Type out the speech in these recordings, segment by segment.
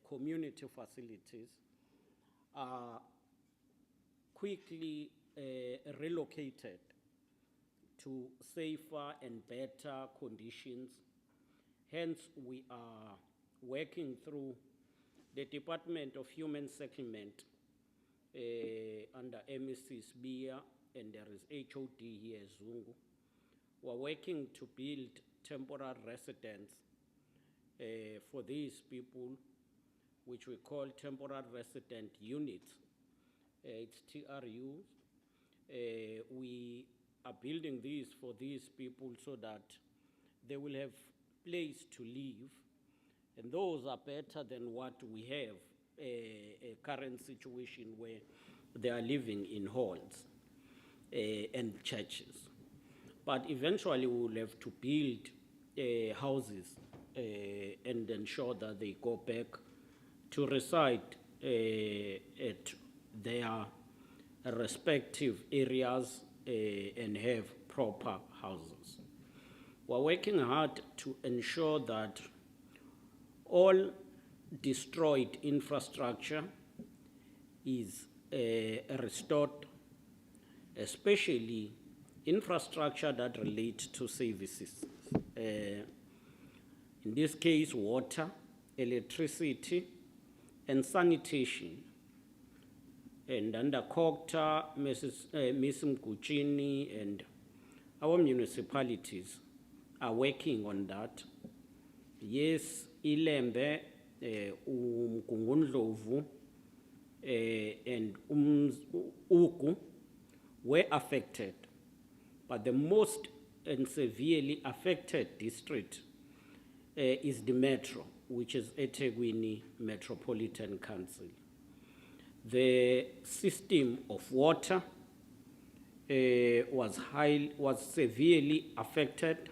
community facilities are quickly relocated to safer and better conditions. Hence, we are working through the Department of Human Settlement under MEC's BIA, and there is HOD here, Zungu. We're working to build temporary residence for these people, which we call temporary resident units. It's TRUs. We are building these for these people so that they will have place to live, and those are better than what we have, a current situation where they are living in halls and churches. But eventually we will have to build houses and ensure that they go back to reside at their respective areas and have proper houses. We're working hard to ensure that all destroyed infrastructure is restored, especially infrastructure that relates to services. In this case, water, electricity, and sanitation. And under COGTA, Ms. Mkuchini and our municipalities are working on that. Yes, Ilembe, Umgungundlovu, and Uku were affected, but the most and severely affected district is the metro, which is eThekwini Metropolitan Council. The system of water was severely affected,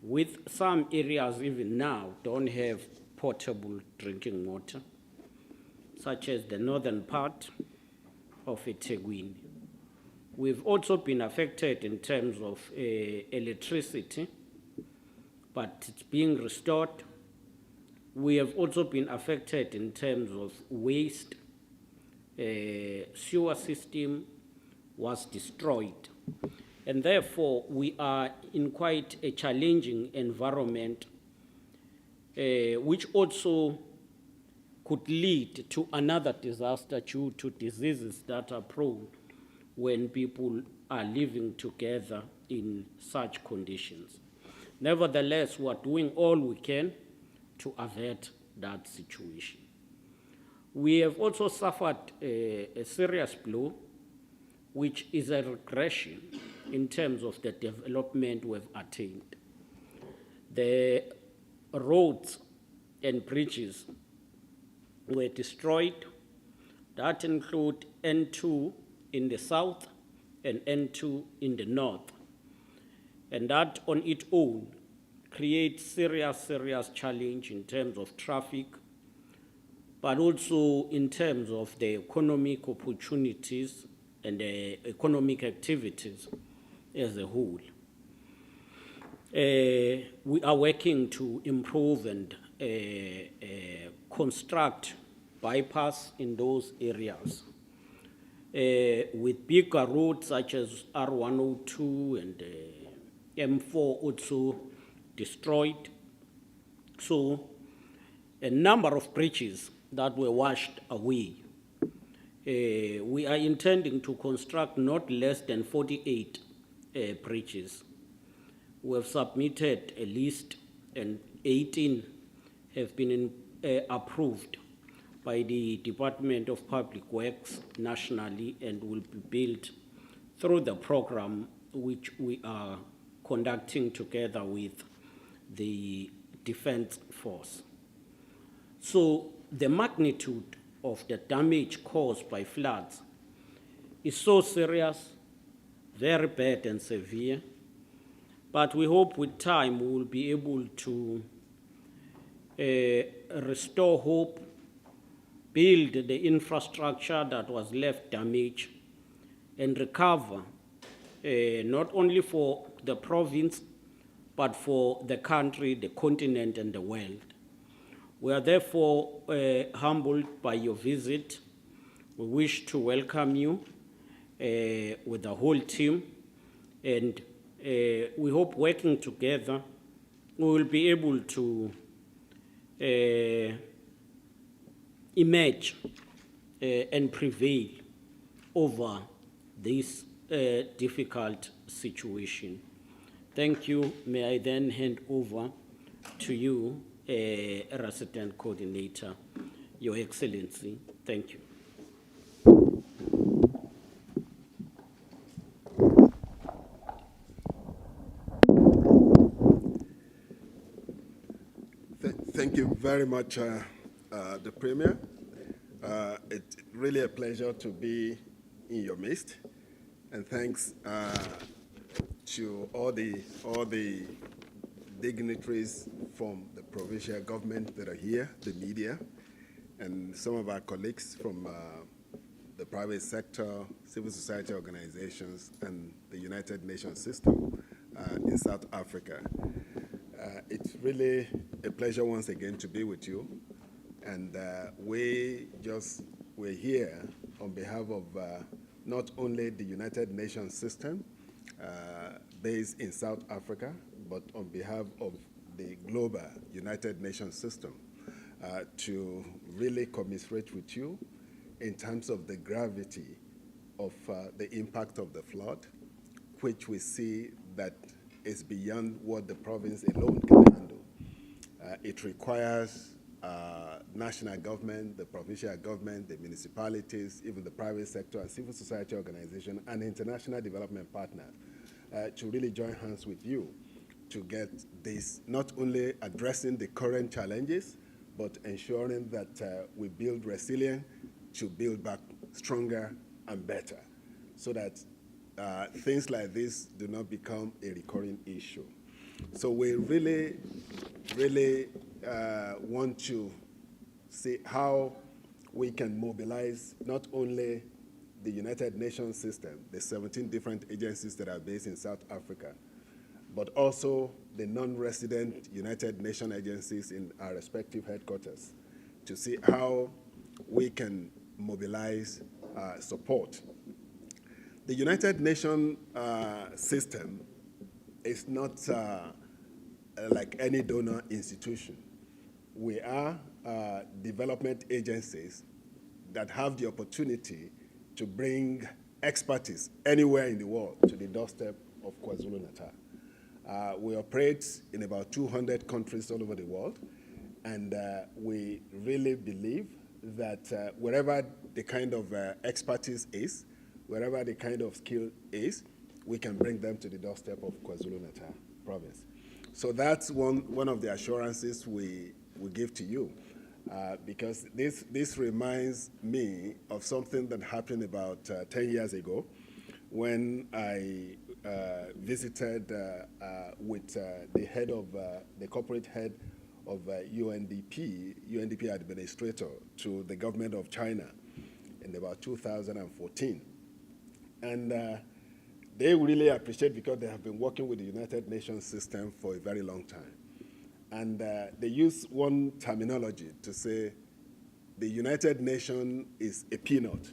with some areas even now don't have potable drinking water, such as the northern part of eThekwini. We've also been affected in terms of electricity, but it's being restored. We have also been affected in terms of waste. Sewer system was destroyed. And therefore, we are in quite a challenging environment, which also could lead to another disaster due to diseases that are prone when people are living together in such conditions. Nevertheless, we are doing all we can to avert that situation. We have also suffered a serious blow, which is a regression in terms of the development we've attained. The roads and bridges were destroyed. That include N2 in the south and N2 in the north. And that on its own creates serious challenge in terms of traffic, but also in terms of the economic opportunities and the economic activities as a whole. We are working to improve and construct bypass in those areas with bigger roads such as R102 and M4 also destroyed. So a number of bridges that were washed away. We are intending to construct not less than 48 bridges. We have submitted a list, and 18 have been approved by the Department of Public Works nationally and will be built through the program which we are conducting together with the Defense Force. So the magnitude of the damage caused by floods is so serious, very bad and severe, but we hope with time we will be able to restore hope, build the infrastructure that was left damaged, and recover not only for the province, but for the country, the continent, and the world. We are therefore humbled by your visit. We wish to welcome you with the whole team, and we hope working together we will be able to emerge and prevail over this difficult situation. Thank you. May I then hand over to you, Resident Coordinator, Your Excellency. Thank you. Thank you very much, the Premier. It's really a pleasure to be in your midst, and thanks to all the dignitaries from the provincial government that are here, the media, and some of our colleagues from the private sector, civil society organizations, and the United Nations system in South Africa. It's really a pleasure once again to be with you, and we're here on behalf of not only the United Nations system based in South Africa, but on behalf of the global United Nations system to really commiserate with you in terms of the gravity of the impact of the flood, which we see that is beyond what the province alone can handle. It requires national government, the provincial government, the municipalities, even the private sector and civil society organization and international development partners to really join hands with you to get this, not only addressing the current challenges, but ensuring that we build resilience to build back stronger and better, so that things like this do not become a recurring issue. So we really want to see how we can mobilize not only the United Nations system, the 17 different agencies that are based in South Africa, but also the non-resident United Nations agencies in our respective headquarters to see how we can mobilize support. The United Nations system is not like any donor institution. We are development agencies that have the opportunity to bring expertise anywhere in the world to the doorstep of KwaZulu-Natal. We operate in about 200 countries all over the world, and we really believe that wherever the kind of expertise is, wherever the kind of skill is, we can bring them to the doorstep of KwaZulu-Natal province. So that's one of the assurances we give to you, because this reminds me of something that happened about 10 years ago when I visited with the head of, the corporate head of UNDP administrator to the government of China in about 2014. And they really appreciate, because they have been working with the United Nations system for a very long time. And they use one terminology to say the United Nations is a peanut.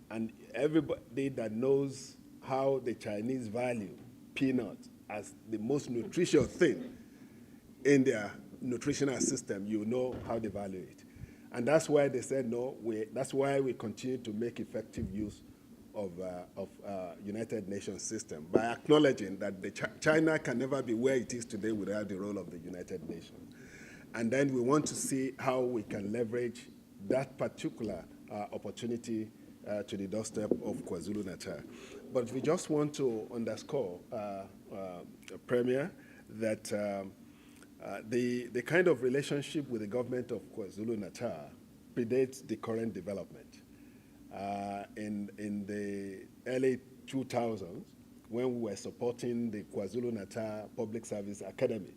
And everybody that knows how the Chinese value peanut as the most nutritious thing in their nutritional system, you know how they value it. And that's why they said, no, that's why we continue to make effective use of United Nations system, by acknowledging that China can never be where it is today without the role of the United Nations. And then we want to see how we can leverage that particular opportunity to the doorstep of KwaZulu-Natal. But we just want to underscore, Premier, that the kind of relationship with the government of KwaZulu-Natal predates the current development. In the early 2000s, when we were supporting the KwaZulu-Natal Public Service Academy,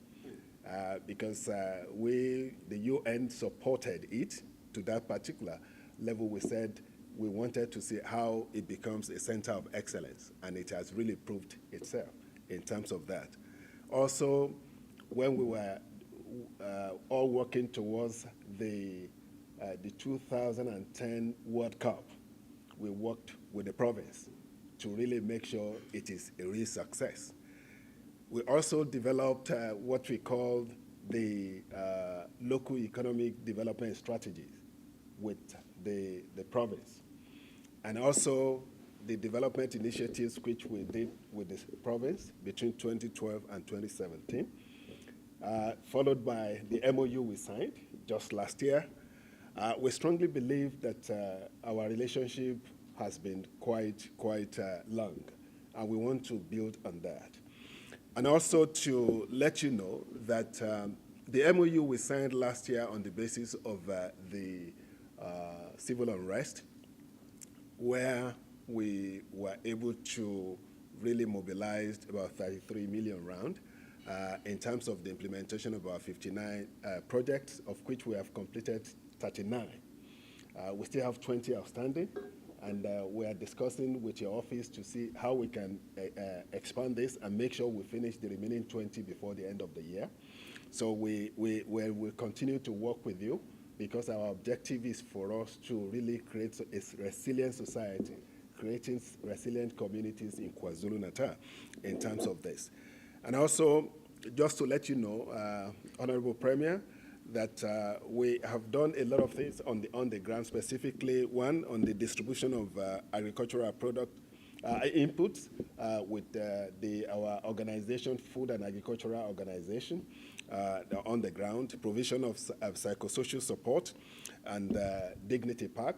because the UN supported it to that particular level, we said we wanted to see how it becomes a center of excellence, and it has really proved itself in terms of that. Also, when we were all working towards the 2010 World Cup. We worked with the province to really make sure it is a real success. We also developed what we called the local economic development strategies with the province, and also the development initiatives which we did with the province between 2012 and 2017, followed by the MOU we signed just last year. We strongly believe that our relationship has been quite long, and we want to build on that. And also to let you know that the MOU we signed last year on the basis of the civil unrest, where we were able to really mobilize about 33 million rand in terms of the implementation of our 59 projects, of which we have completed 39. We still have 20 outstanding, and we are discussing with your office to see how we can expand this and make sure we finish the remaining 20 before the end of the year. So we will continue to work with you, because our objective is for us to really create a resilient society, creating resilient communities in KwaZulu-Natal in terms of this. And also, just to let you know, Honorable Premier, that we have done a lot of things on the ground, specifically one on the distribution of agricultural product inputs with our organization, Food and Agricultural Organization, on the ground, provision of psychosocial support, and Dignity Park.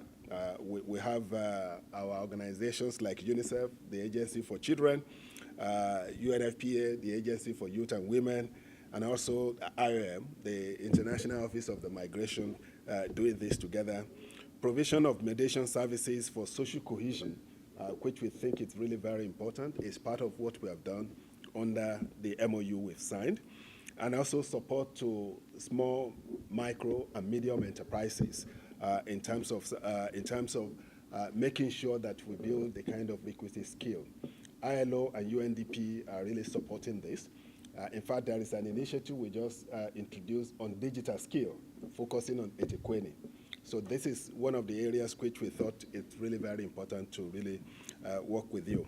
We have our organizations like UNICEF, the Agency for Children, UNFPA, the Agency for Youth and Women, and also IOM, the International Office of the Migration, doing this together. Provision of mediation services for social cohesion, which we think is really very important, is part of what we have done under the MOU we've signed. And also support to small, micro, and medium enterprises in terms of making sure that we build the kind of equity skill. ILO and UNDP are really supporting this. In fact, there is an initiative we just introduced on digital skill, focusing on Etikweni. So this is one of the areas which we thought it's really very important to really work with you.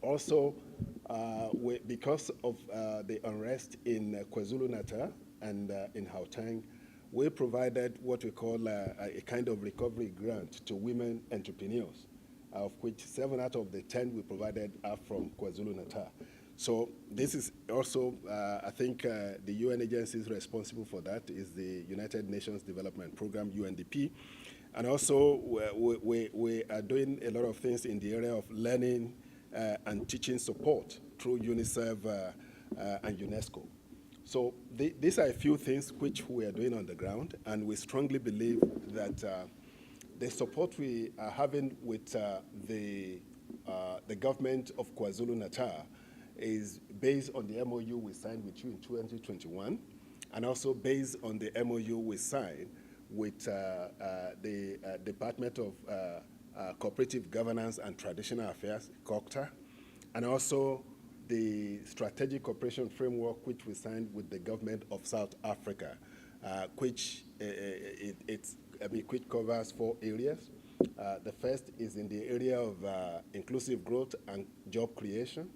Also, because of the unrest in KwaZulu-Natal and in Gauteng, we provided what we call a kind of recovery grant to women entrepreneurs, of which 7 out of the 10 we provided are from KwaZulu-Natal. So this is also, I think the UN agencies responsible for that is the United Nations Development Program, UNDP. And also we are doing a lot of things in the area of learning and teaching support through UNICEF and UNESCO. So these are a few things which we are doing on the ground, and we strongly believe that the support we are having with the government of KwaZulu-Natal is based on the MOU we signed with you in 2021, and also based on the MOU we signed with the Department of Cooperative Governance and Traditional Affairs, COCTA, and also the Strategic Cooperation Framework which we signed with the government of South Africa, which which covers 4 areas. The first is in the area of inclusive growth and job creation.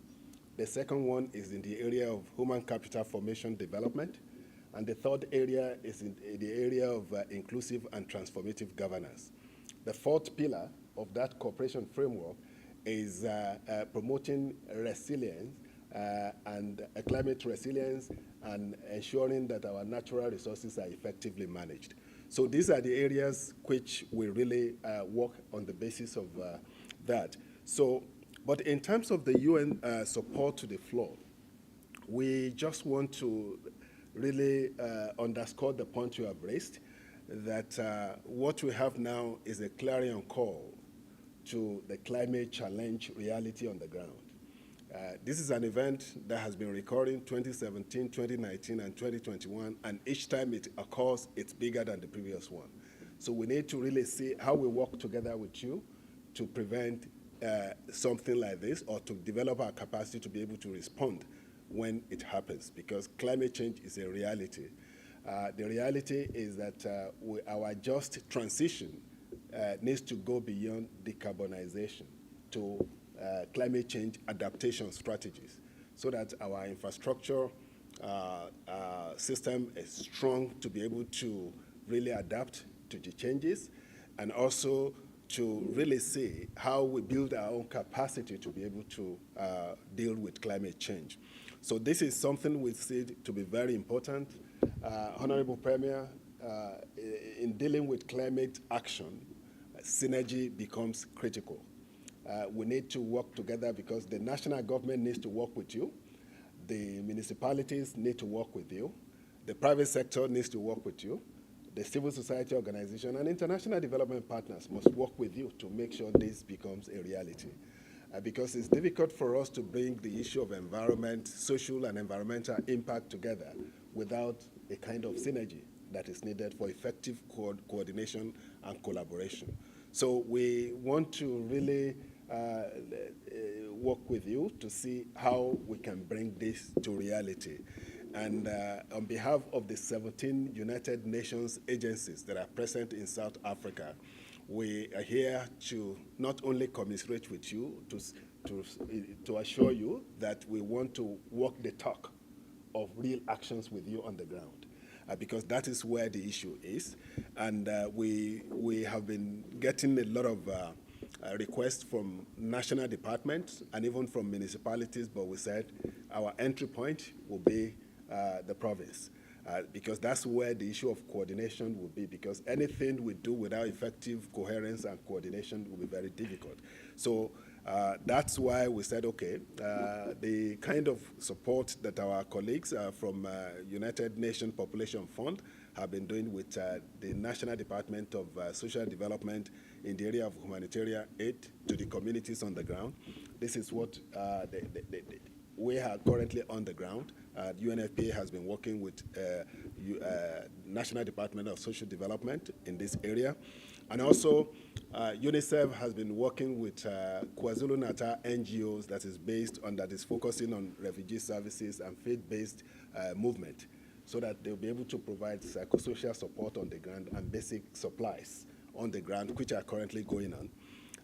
The second one is in the area of human capital formation development. And the third area is in the area of inclusive and transformative governance. The fourth pillar of that cooperation framework is promoting resilience and climate resilience and ensuring that our natural resources are effectively managed. So these are the areas which we really work on the basis of that. So, but in terms of the UN support to the floor, we just want to really underscore the point you have raised, that what we have now is a clarion call to the climate challenge reality on the ground. This is an event that has been recurring 2017, 2019, and 2021, and each time it occurs, it's bigger than the previous one. So we need to really see how we work together with you to prevent something like this, or to develop our capacity to be able to respond when it happens, because climate change is a reality. The reality is that our just transition needs to go beyond decarbonization to climate change adaptation strategies so that our infrastructure system is strong to be able to really adapt to the changes, and also to really see how we build our own capacity to be able to deal with climate change. So this is something we see to be very important. Honorable Premier, in dealing with climate action, synergy becomes critical. We need to work together because the national government needs to work with you, the municipalities need to work with you, the private sector needs to work with you, the civil society organization and international development partners must work with you to make sure this becomes a reality. Because it's difficult for us to bring the issue of environment, social and environmental impact together without a kind of synergy that is needed for effective coordination and collaboration. So we want to really work with you to see how we can bring this to reality. And on behalf of the 17 United Nations agencies that are present in South Africa, we are here to not only commiserate with you, to assure you that we want to walk the talk of real actions with you on the ground, because that is where the issue is. And we have been getting a lot of requests from national departments and even from municipalities, but we said our entry point will be the province, because that's where the issue of coordination will be, because anything we do without effective coherence and coordination will be very difficult. So that's why we said, okay, the kind of support that our colleagues from United Nations Population Fund have been doing with the National Department of Social Development in the area of humanitarian aid to the communities on the ground. This is what we are currently on the ground. UNFPA has been working with National Department of Social Development in this area. And also, UNICEF has been working with KwaZulu-Natal NGOs that is focusing on refugee services and faith-based movement, so that they'll be able to provide psychosocial support on the ground and basic supplies on the ground, which are currently going on.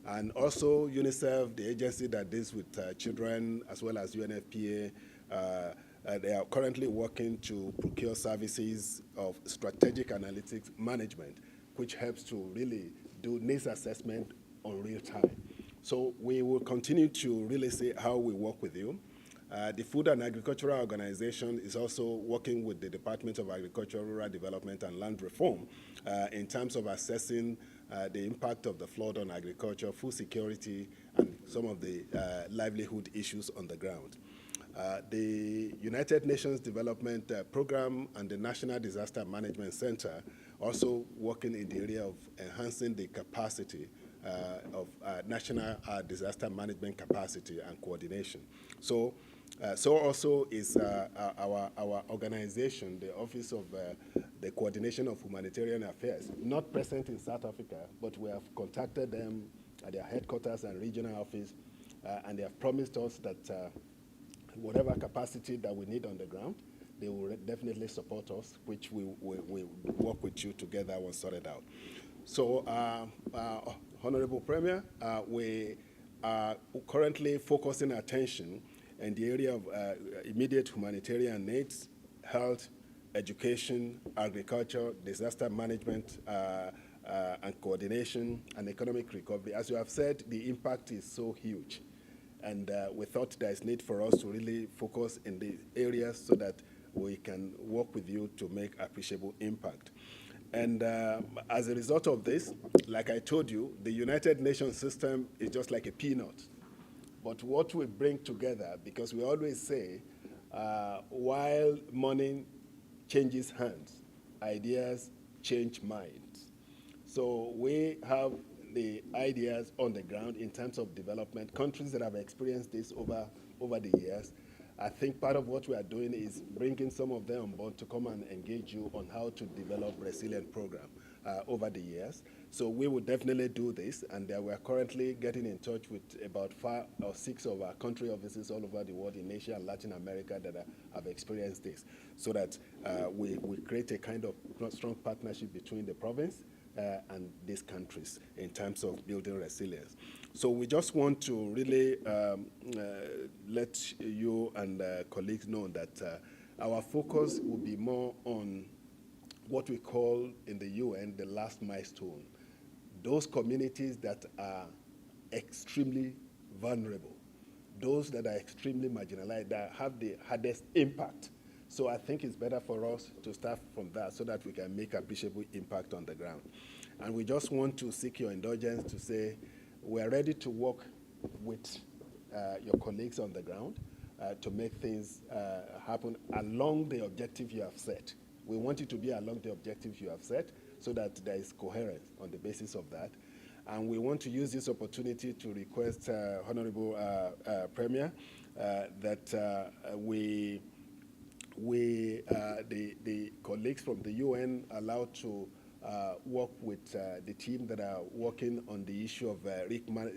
And also UNICEF, the agency that deals with children, as well as UNFPA, they are currently working to procure services of strategic analytics management, which helps to really do needs assessment on real time. So we will continue to really see how we work with you. The Food and Agricultural Organization is also working with the Department of Agriculture, Rural Development and Land Reform in terms of assessing the impact of the flood on agriculture, food security, and some of the livelihood issues on the ground. The United Nations Development Program and the National Disaster Management Center also working in the area of enhancing the capacity of national disaster management capacity and coordination. So also is our organization, the Office of the Coordination of Humanitarian Affairs, not present in South Africa, but we have contacted them at their headquarters and regional office, and they have promised us that whatever capacity that we need on the ground, they will definitely support us, which we work with you together and sort it out. So, Honorable Premier, we are currently focusing attention in the area of immediate humanitarian needs, health, education, agriculture, disaster management, and coordination, and economic recovery. As you have said, the impact is so huge. And we thought there is need for us to really focus in these areas so that we can work with you to make appreciable impact. And as a result of this, like I told you, the United Nations system is just like a peanut. But what we bring together, because we always say, while money changes hands, ideas change minds. So we have the ideas on the ground in terms of development. Countries that have experienced this over the years, I think part of what we are doing is bringing some of them on board to come and engage you on how to develop resilient program, over the years. So we will definitely do this, and we are currently getting in touch with about 5 or 6 of our country offices all over the world in Asia and Latin America that have experienced this, so that we create a kind of strong partnership between the province and these countries in terms of building resilience. So we just want to really let you and colleagues know that our focus will be more on what we call in the UN the last milestone. Those communities that are extremely vulnerable, those that are extremely marginalized, that have the hardest impact. So I think it's better for us to start from that so that we can make appreciable impact on the ground. And we just want to seek your indulgence to say we're ready to work with your colleagues on the ground to make things happen along the objective you have set. We want it to be along the objectives you have set so that there is coherence on the basis of that. And we want to use this opportunity to request, Honorable Premier, that the colleagues from the UN allowed to work with the team that are working on the issue of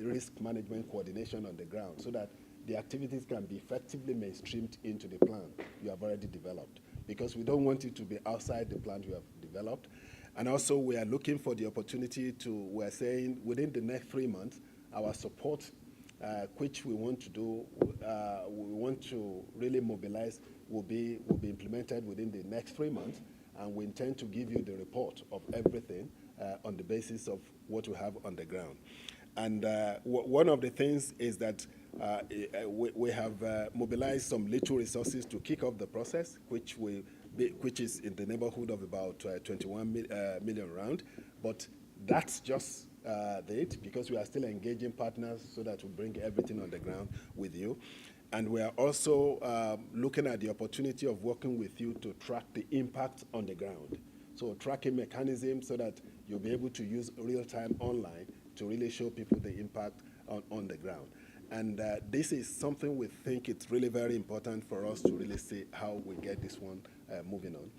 risk management coordination on the ground so that the activities can be effectively mainstreamed into the plan you have already developed, because we don't want it to be outside the plan you have developed. And also we are looking for the opportunity to, we're saying within the next 3 months, our support, which we want to do, we want to really mobilize, will be implemented within the next 3 months, and we intend to give you the report of everything on the basis of what we have on the ground. And one of the things is that we have mobilized some little resources to kick off the process, which is in the neighborhood of about 21 million rand. But that's just it, because we are still engaging partners so that we bring everything on the ground with you. And we are also looking at the opportunity of working with you to track the impact on the ground. So tracking mechanisms so that you'll be able to use real-time online to really show people the impact on the ground. And this is something we think it's really very important for us to really see how we get this one moving on.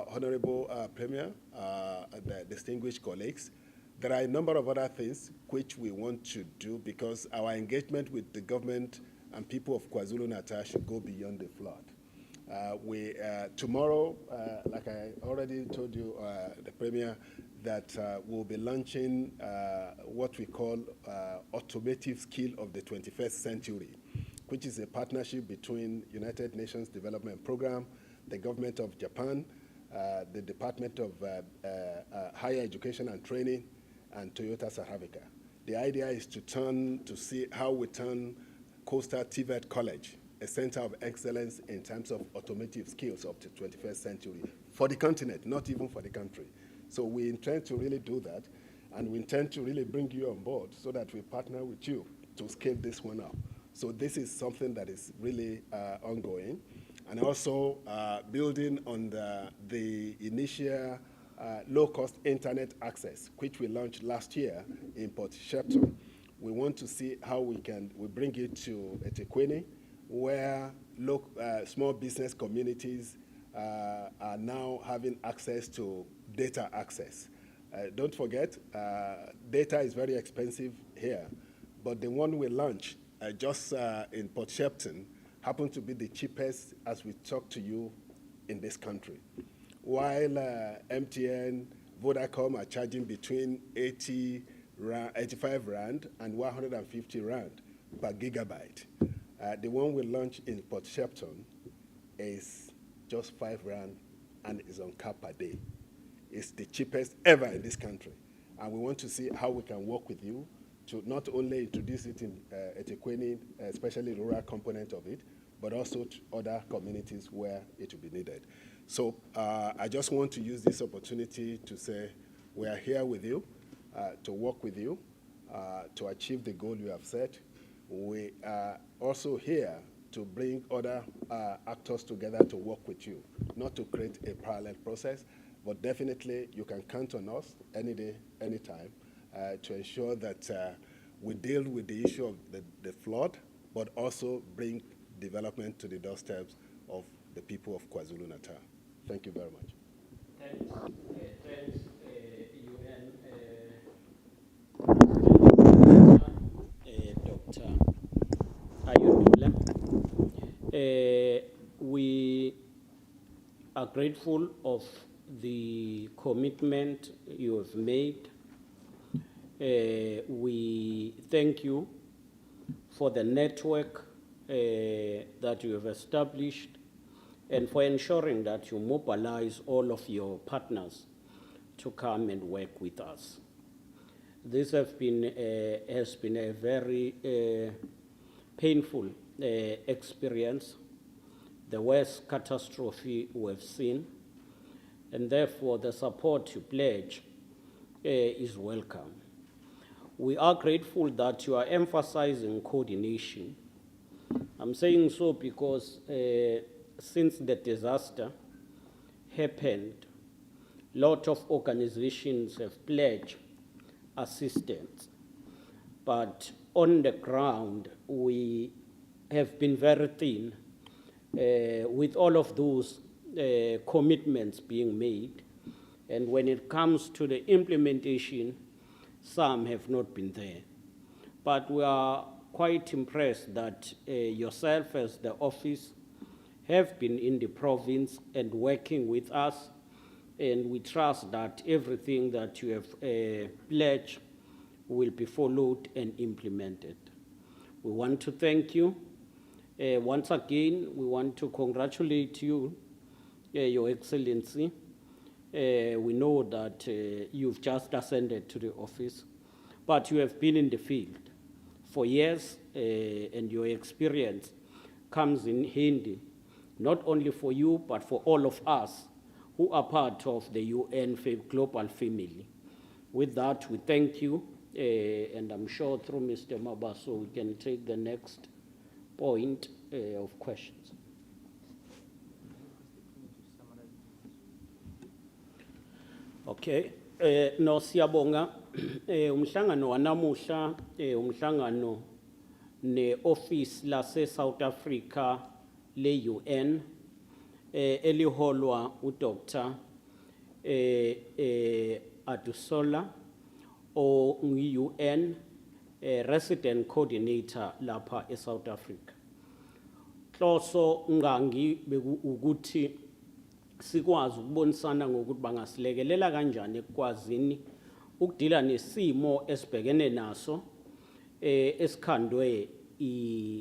Honorable Premier, the distinguished colleagues, there are a number of other things which we want to do because our engagement with the government and people of KwaZulu-Natal should go beyond the flood. Tomorrow, like I already told you, the Premier, that we'll be launching what we call Automotive Skill of the 21st Century, which is a partnership between United Nations Development Program, the government of Japan, the Department of Higher Education and Training, and Toyota South Africa. The idea is to see how we turn Coastal TVET College, a center of excellence in terms of automotive skills of the 21st century for the continent, not even for the country. So we intend to really do that, and we intend to really bring you on board so that we partner with you to scale this one up. So this is something that is really ongoing. And also building on the initial low-cost internet access, which we launched last year in Port Shepton. We want to see how we bring it to eThekwini, where small business communities are now having access to data access. Don't forget, data is very expensive here, but the one we launched just in Port Shepton happened to be the cheapest as we talk to you in this country. While MTN, Vodacom are charging between 85 Rand and 150 Rand per gigabyte. The one we launched in Port Shepton is just 5 Rand and is on cap per day. It's the cheapest ever in this country. And we want to see how we can work with you to not only introduce it in eThekwini, especially the rural component of it, but also to other communities where it will be needed. So I just want to use this opportunity to say we are here with you, to work with you, to achieve the goal you have set. We are also here to bring other actors together to work with you, not to create a parallel process, but definitely you can count on us any day, anytime, to ensure that we deal with the issue of the flood, but also bring development to the doorsteps of the people of KwaZulu-Natal. Thank you very much. Thanks, We are grateful of the commitment you have made. We thank you for the network that you have established and for ensuring that you mobilize all of your partners to come and work with us. This has been a very painful experience, the worst catastrophe we have seen, and therefore the support you pledge is welcome. We are grateful that you are emphasizing coordination. I'm saying so because since the disaster happened, a lot of organizations have pledged assistance, but on the ground we have been very thin with all of those commitments being made, and when it comes to the implementation, some have not been there. But we are quite impressed that yourself as the office have been in the province and working with us, and we trust that everything that you have pledged will be followed and implemented. We want to thank you. Once again, we want to congratulate you, Your Excellency. We know that you've just ascended to the office, but you have been in the field for years, and your experience comes in handy, not only for you, but for all of us who are part of the UN global family. With that, we thank you, and I'm sure through Mr. Mabaso we can take the next point of questions. Okay, no siyabonga. Umhlangano wanamuhla umhlangano ne-office lase South Africa le UN eliholwa uDr. Adusola ngi-UN resident coordinator lapha eSouth Africa. Hloso ngangi ukuthi sikwazi ukubonisana ngokuthi bangasilekelela kanjani ekwazini ukudila nesimo esibhekene naso esikhandwe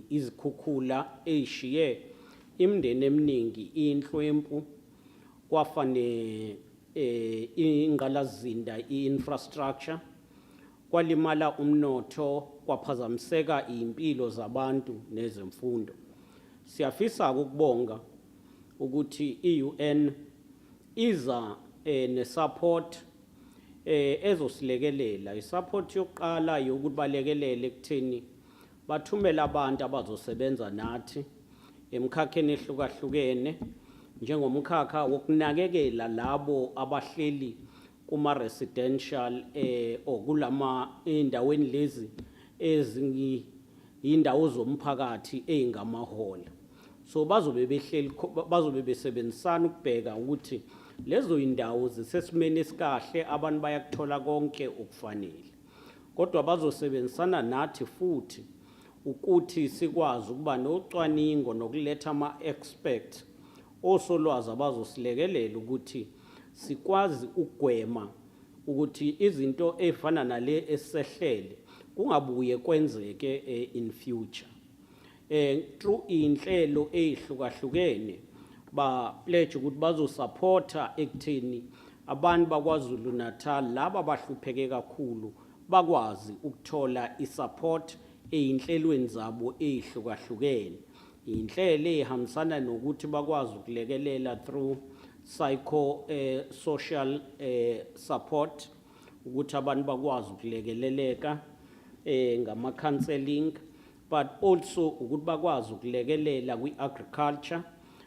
izikhukhula ezishiye imindeni eminingi inhlwempu, kwafane ingqalazinda infrastructure, kwalimala umnotho, kwaphazamiseka impilo zabantu nezemfundo. Siyafisa ukubonga ukuthi iUN iza nesupport ezosilekelela. Isupport yokuqala yokuthi balekelele ekutheni bathumela abantu abazosebenza nathi emkhakheni ehlukahlukene, njengomkhakha wokunakekela labo abahleli kuma residential okulama endaweni lezi eziyindawo zomphakathi ezingamahola. So bazobe besebenzisana ukubheka ukuthi lezo indawo zisesimeni esikahle, abantu bayakuthola konke okufanele. Kodwa bazosebenzisana nathi futhi ukuthi sikwazi ukuba nocwaningo nokuletha ama-experts osolwazi abazosilekelela ukuthi sikwazi ukugwema ukuthi izinto ezifana nale esisehlele kungabuye kwenzeke in future. Through inhlelo ezihlukahlukene ba pledge ukuthi bazosupporta ekutheni abantu bakwaZulu Natal laba bahlupheke kakhulu bakwazi ukuthola isupport einhlelweni zabo ezihlukahlukene. Inhlelo ehambisana nokuthi bakwazi ukulekelela through social support, ukuthi abantu bakwazi ukulekeleleka ngama counseling, but also ukuthi bakwazi ukulekelela kwi-agriculture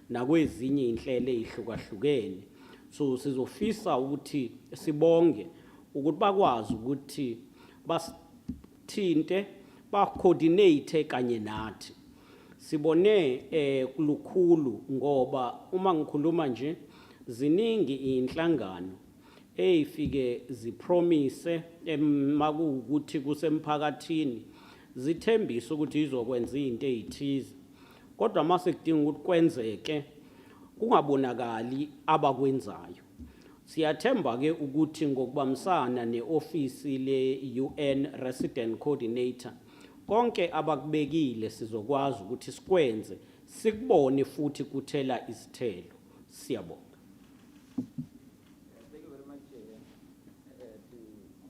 nakwezinye inhlelo ezihlukahlukene. So sizofisa ukuthi sibonge ukuthi bakwazi ukuthi basithinte, ba-coordinate kanye nathi. Sibone kulukhulu ngoba uma ngikhuluma nje ziningi inhlangano ezifike zipromise makuwukuthi kusemphakathini zithembisa ukuthi izokwenza izinto ezithize, Kodwa mase kudinga ukuthi kwenzeke kungabonakali abakwenzayo. Siyathemba ke ukuthi ngokubambisana neofisi le-UN Resident Coordinator konke abakubekile sizokwazi ukuthi sikwenze sikubone futhi kuthela izithelo. Siyabonga. Thank you very much to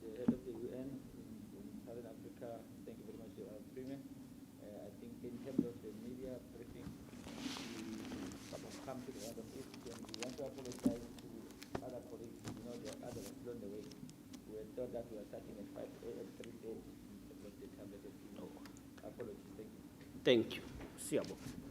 the head of the UN in Southern Africa. Thank you very much, Premier. I think in terms of the media briefing, we come to the end of it, and we want to apologize to other colleagues. You know, there are others along the way. We had thought that we were starting at 5 a.m. 3 days in terms of the time that has been. Apologies. Thank you. Thank you. Siyabonga.